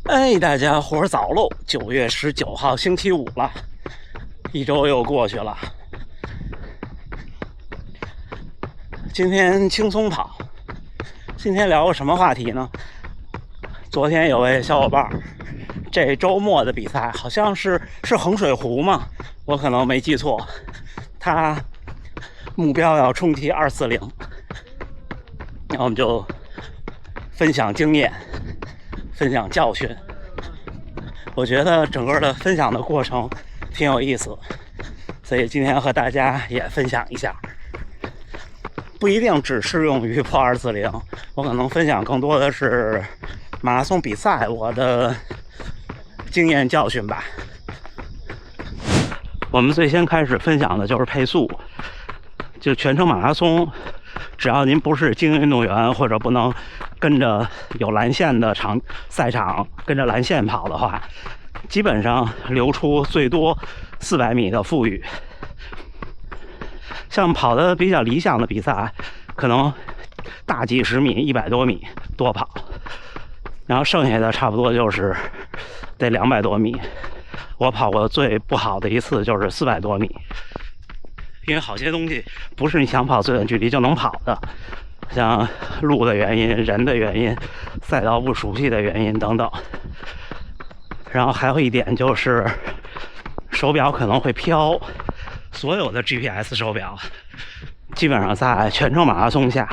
哎，大家伙儿早喽！9月19号星期五了，一周又过去了。今天轻松跑，今天聊个什么话题呢？昨天有位小伙伴，这周末的比赛好像是衡水湖嘛，我可能没记错，他目标要冲击240，那我们就分享经验，分享教训。我觉得整个的分享的过程挺有意思，所以今天和大家也分享一下，不一定只适用于破240，我可能分享更多的是马拉松比赛我的经验教训吧。我们最先开始分享的就是配速，就全程马拉松，只要您不是精英运动员或者不能跟着有蓝线的赛场跟着蓝线跑的话，基本上留出最多400米的富裕。像跑的比较理想的比赛，可能大几十米、100多米多跑，然后剩下的差不多就是得200多米。我跑过最不好的一次就是400多米，因为好些东西不是你想跑最短距离就能跑的，像路的原因、人的原因、赛道不熟悉的原因等等。然后还有一点就是手表可能会飘，所有的 GPS 手表基本上在全程马拉松下，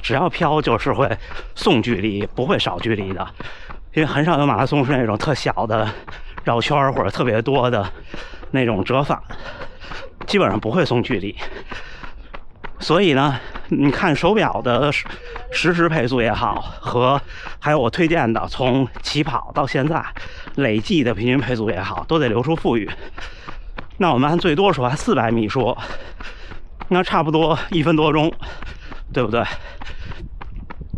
只要飘就是会送距离，不会少距离的，因为很少有马拉松是那种特小的绕圈或者特别多的那种折返，基本上不会送距离。所以呢，你看手表的实时配速也好，和还有我推荐的从起跑到现在累计的平均配速也好，都得留出富裕。那我们按最多说，按400米说，那差不多1分多钟，对不对？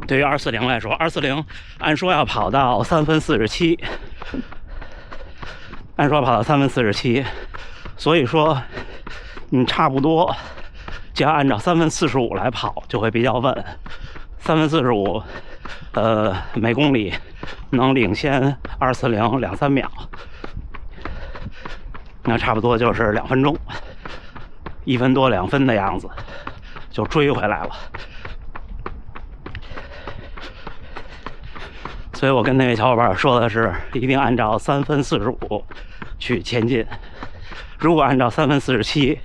对于240来说，240按说要跑到3分47，按说要跑到3分47，所以说你差不多就要按照3分45来跑，就会比较稳。3分45，每公里能领先240 2-3秒，那差不多就是2分钟，1分多2分的样子，就追回来了。所以我跟那位小伙伴说的是，一定按照3分45去前进。如果按照3分47，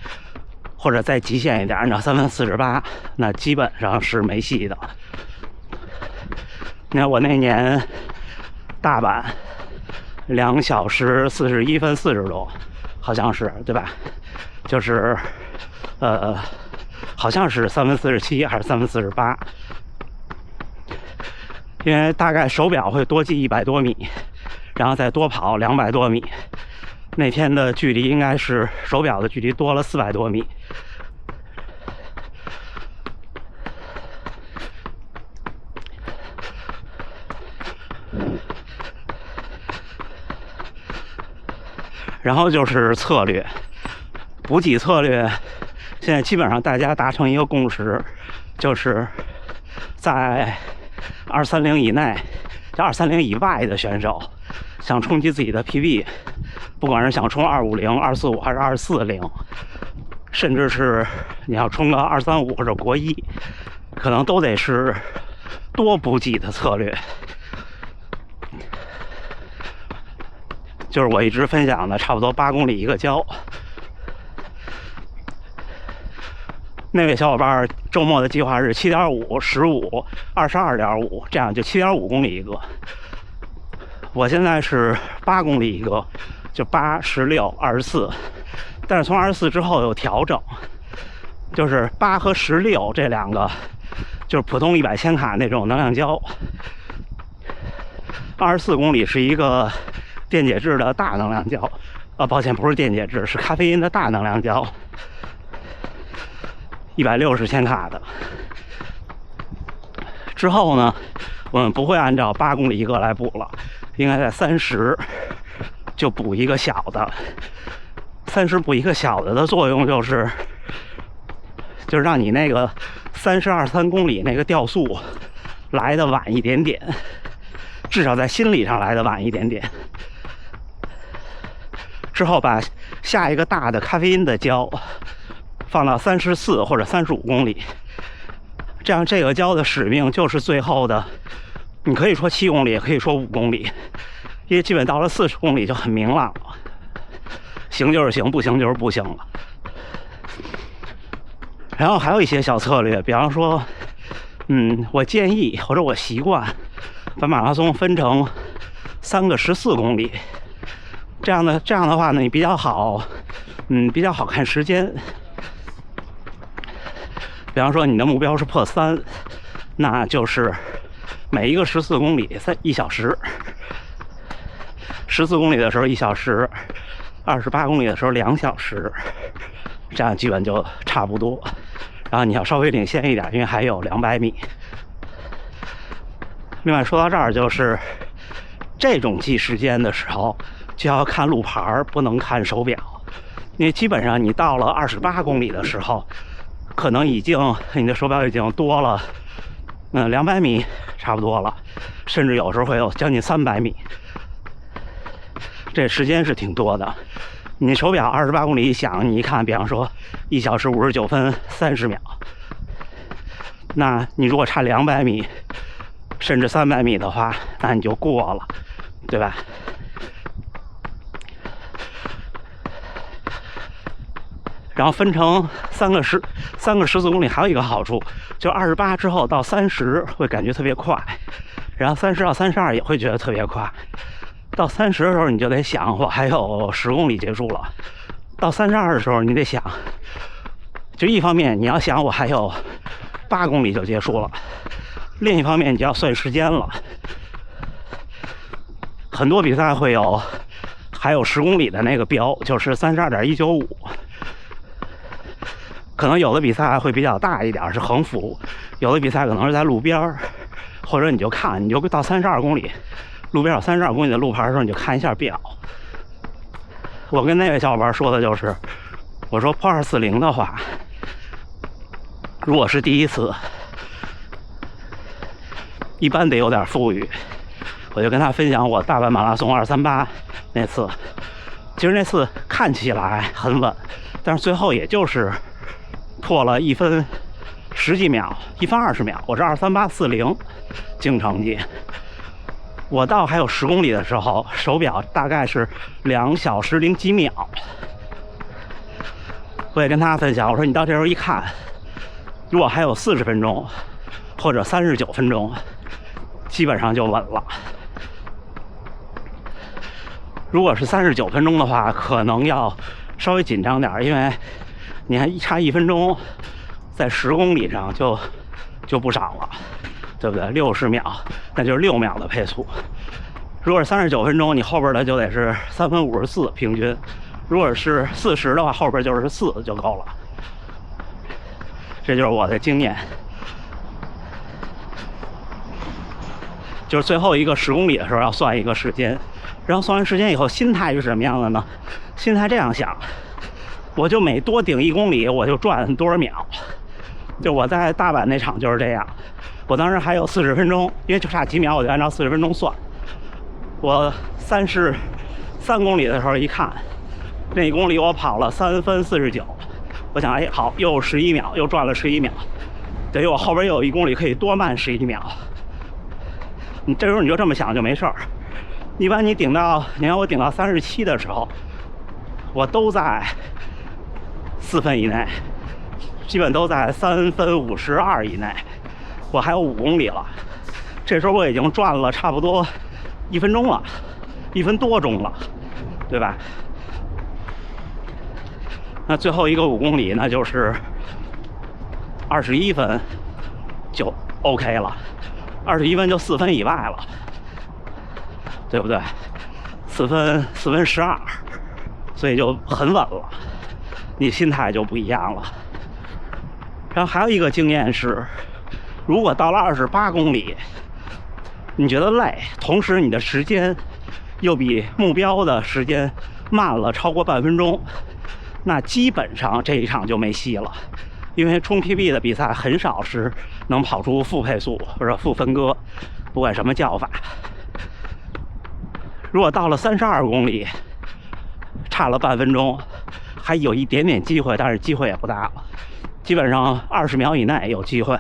或者再极限一点，按照3分48，那基本上是没戏的。你看我那年大阪2小时41分40多，好像是对吧？就是好像是3分47还是3分48，因为大概手表会多记100多米，然后再多跑200多米。那天的距离应该是手表的距离多了400多米。然后就是策略，补给策略，现在基本上大家达成一个共识，就是在230以内，就230以外的选手想冲击自己的 PB， 不管是想冲250、245还是240，甚至是你要冲个235或者国1，可能都得是多补给的策略。就是我一直分享的，差不多8公里一个交。那位小伙伴周末的计划是7.5、15、22.5，这样就7.5公里一个。我现在是8公里一个，就8、16、24，但是从24之后有调整，就是8和16这两个，就是普通100千卡那种能量胶。24公里是一个电解质的大能量胶，抱歉，不是电解质，是咖啡因的大能量胶，160千卡的。之后呢，我们不会按照8公里一个来补了，应该在30就补一个小的。30补一个小的作用就是让你那个32、3公里那个掉速来的晚一点点，至少在心理上来的晚一点点。之后把下一个大的咖啡因的胶放到34或者35公里，这样这个胶的使命就是最后的，你可以说7公里，也可以说5公里，因为基本到了40公里就很明朗了，行就是行，不行就是不行了。然后还有一些小策略，比方说，我建议或者我习惯把马拉松分成3个14公里，这样的话呢，你比较好看时间。比方说你的目标是破3，那就是每一个14公里1小时，14公里的时候1小时，28公里的时候2小时，这样基本就差不多。然后你要稍微领先一点，因为还有200米。另外说到这儿，就是这种记时间的时候就要看路牌，不能看手表，因为基本上你到了28公里的时候，可能你的手表已经多了200米差不多了，甚至有时候会有将近300米，这时间是挺多的。你手表28公里一响，你一看，比方说1小时59分30秒，那你如果差200米甚至300米的话，那你就过了，对吧？然后分成3个14公里，还有一个好处，就28之后到30会感觉特别快，然后30到32也会觉得特别快。到30的时候你就得想，我还有10公里结束了。到32的时候你得想，就一方面你要想我还有8公里就结束了，另一方面你就要算时间了。很多比赛还有10公里的那个标，就是32.195。可能有的比赛会比较大一点，是横幅；有的比赛可能是在路边，或者你就到32公里，路边有32公里的路牌的时候，你就看一下表。我跟那位小伙伴说的就是，我说破240的话，如果是第一次，一般得有点富裕。我就跟他分享我大阪马拉松238那次，其实那次看起来很稳，但是最后也就是破了1分10几秒，1分20秒，我是23840净成绩。我到还有10公里的时候，手表大概是2小时0几秒。我也跟他分享，我说你到这时候一看，如果还有40分钟或者39分钟，基本上就稳了。如果是39分钟的话，可能要稍微紧张点，因为你看差1分钟，在10公里上就不少了，对不对？60秒，那就是6秒的配速。如果是39分钟，你后边的就得是3分54平均；如果是40的话，后边就是4就够了。这就是我的经验。就是最后一个10公里的时候要算一个时间，然后算完时间以后，心态是什么样的呢？心态这样想，我就每多顶1公里，我就赚多少秒。就我在大阪那场就是这样，我当时还有40分钟，因为就差几秒，我就按照40分钟算。我33公里的时候一看，那1公里我跑了3分49，我想，哎，好，又11秒，又赚了11秒，等于我后边又有1公里可以多慢11秒。你这时候你就这么想就没事儿。一般你看我顶到37的时候，我都在4分以内，基本都在3分52以内，我还有5公里了。这时候我已经赚了差不多1分钟了，1分多钟了，对吧？那最后一个5公里，那就是21分就 OK 了，21分就4分以外了，对不对？4分12，所以就很稳了，你心态就不一样了。然后还有一个经验是，如果到了28公里，你觉得累，同时你的时间又比目标的时间慢了超过半分钟，那基本上这一场就没戏了。因为冲 PB 的比赛很少是能跑出负配速或者负分割，不管什么叫法。如果到了32公里，差了半分钟，还有一点点机会，但是机会也不大了，基本上20秒以内有机会。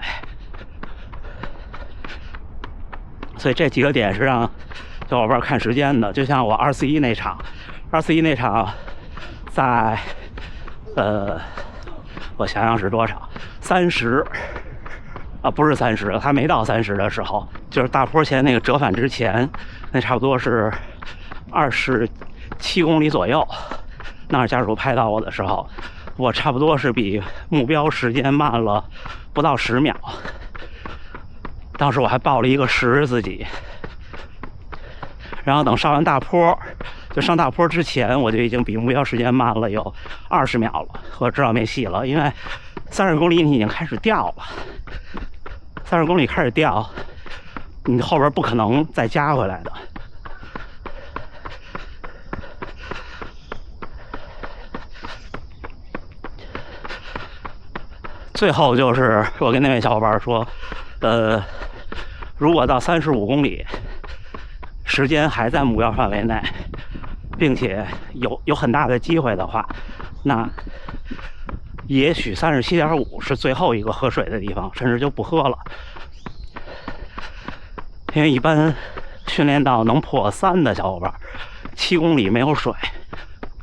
所以这几个点是让小伙伴看时间的，就像我241那场在我想想是多少？30啊，不是30，他没到30的时候，就是大坡前那个折返之前，那差不多是27公里左右。那儿家属拍到我的时候，我差不多是比目标时间慢了不到10秒。当时我还报了一个10日自己，然后等上完大坡，就上大坡之前，我就已经比目标时间慢了有20秒了。我知道没戏了，因为30公里你已经开始掉了，30公里开始掉，你后边不可能再加回来的。最后就是我跟那位小伙伴说，如果到35公里，时间还在目标范围内，并且有很大的机会的话，那也许37.5是最后一个喝水的地方，甚至就不喝了。因为一般训练到能破3的小伙伴，7公里没有水，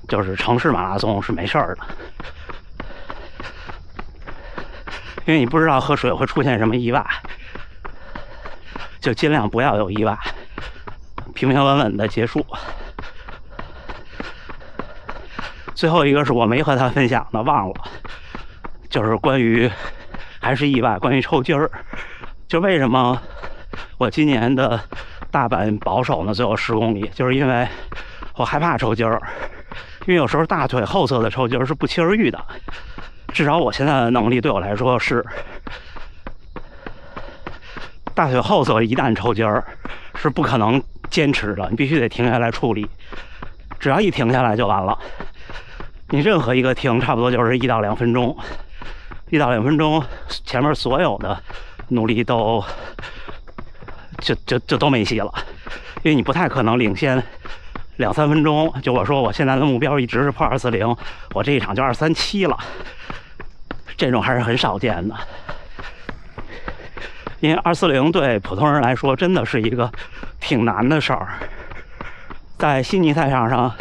就是城市马拉松是没事儿的。因为你不知道喝水会出现什么意外，就尽量不要有意外，平平稳稳的结束。最后一个是我没和他分享的，忘了，就是关于还是意外，关于抽筋儿。就为什么我今年的大阪保守呢？最后10公里，就是因为我害怕抽筋儿，因为有时候大腿后侧的抽筋儿是不期而遇的。至少我现在的能力对我来说是，大腿后侧一旦抽筋儿是不可能坚持的，你必须得停下来处理。只要一停下来就完了，你任何一个停差不多就是1到2分钟，1到2分钟前面所有的努力都就都没戏了，因为你不太可能领先2、3分钟。就我说我现在的目标一直是破240，我这一场就237了。这种还是很少见的，因为240对普通人来说真的是一个挺难的事儿。在悉尼赛场上，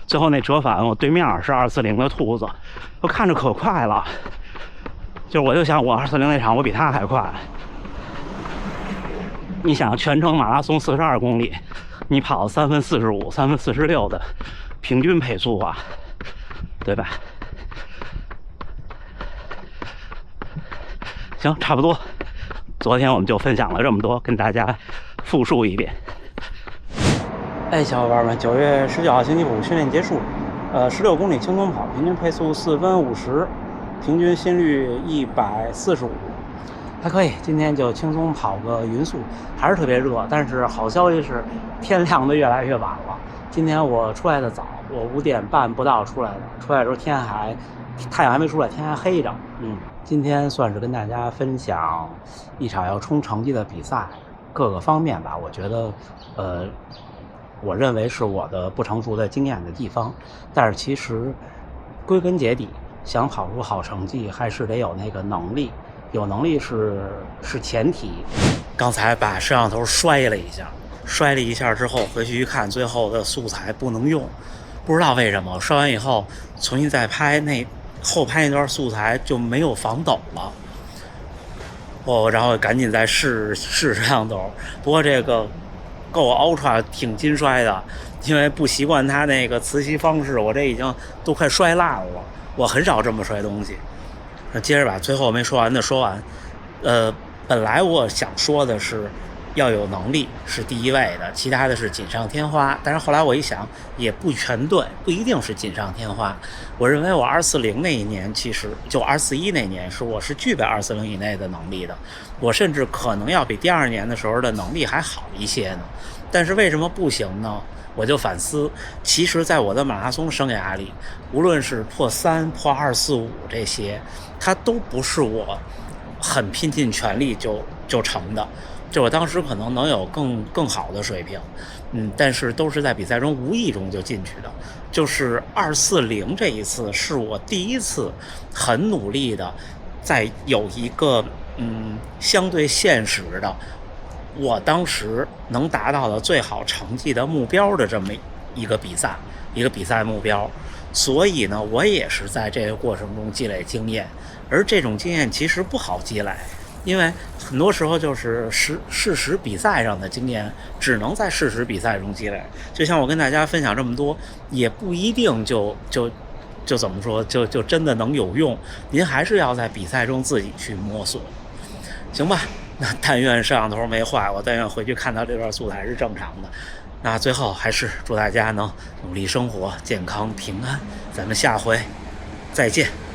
最后那折返，我对面是240的兔子，我看着可快了，我就想我240那场我比他还快。你想全程马拉松42公里，你跑3分45、3分46的平均配速啊，对吧？行，差不多。昨天我们就分享了这么多，跟大家复述一遍。哎，小伙伴们，9月19号星期五训练结束，16公里轻松跑，平均配速4分50，平均心率145，还可以。今天就轻松跑个匀速，还是特别热，但是好消息是天亮的越来越晚了。今天我出来的早，我5点半不到出来的，出来的时候太阳还没出来，天还黑着。今天算是跟大家分享一场要冲成绩的比赛，各个方面吧，我觉得我认为是我的不成熟的经验的地方，但是其实归根结底，想跑出好成绩还是得有那个能力，有能力是前提。刚才把摄像头摔了一下之后回去一看，最后的素材不能用，不知道为什么，摔完以后重新再拍后拍那段素材就没有防抖了。然后赶紧再试摄像头，不过这个Go Ultra 挺金摔的，因为不习惯它那个磁吸方式，我这已经都快摔烂了。我很少这么摔东西。接着把最后没说完的说完。本来我想说的是要有能力是第一位的，其他的是锦上添花。但是后来我一想，也不全对，不一定是锦上添花。我认为我240那一年，其实就241那年我是具备240以内的能力的，我甚至可能要比第2年的时候的能力还好一些呢。但是为什么不行呢？我就反思，其实在我的马拉松生涯里，无论是破3、破245这些，它都不是我很拼尽全力就成的。就我当时可能能有更好的水平，但是都是在比赛中无意中就进去的。就是240这一次是我第一次很努力的，在有一个相对现实的，我当时能达到的最好成绩的目标的这么一个比赛目标。所以呢，我也是在这个过程中积累经验，而这种经验其实不好积累，因为很多时候就是事实比赛上的经验只能在事实比赛中积累。就像我跟大家分享这么多，也不一定就怎么说就真的能有用，您还是要在比赛中自己去摸索，行吧？那但愿摄像头没坏，我但愿回去看到这段素材是正常的。那最后还是祝大家能努力生活，健康平安，咱们下回再见。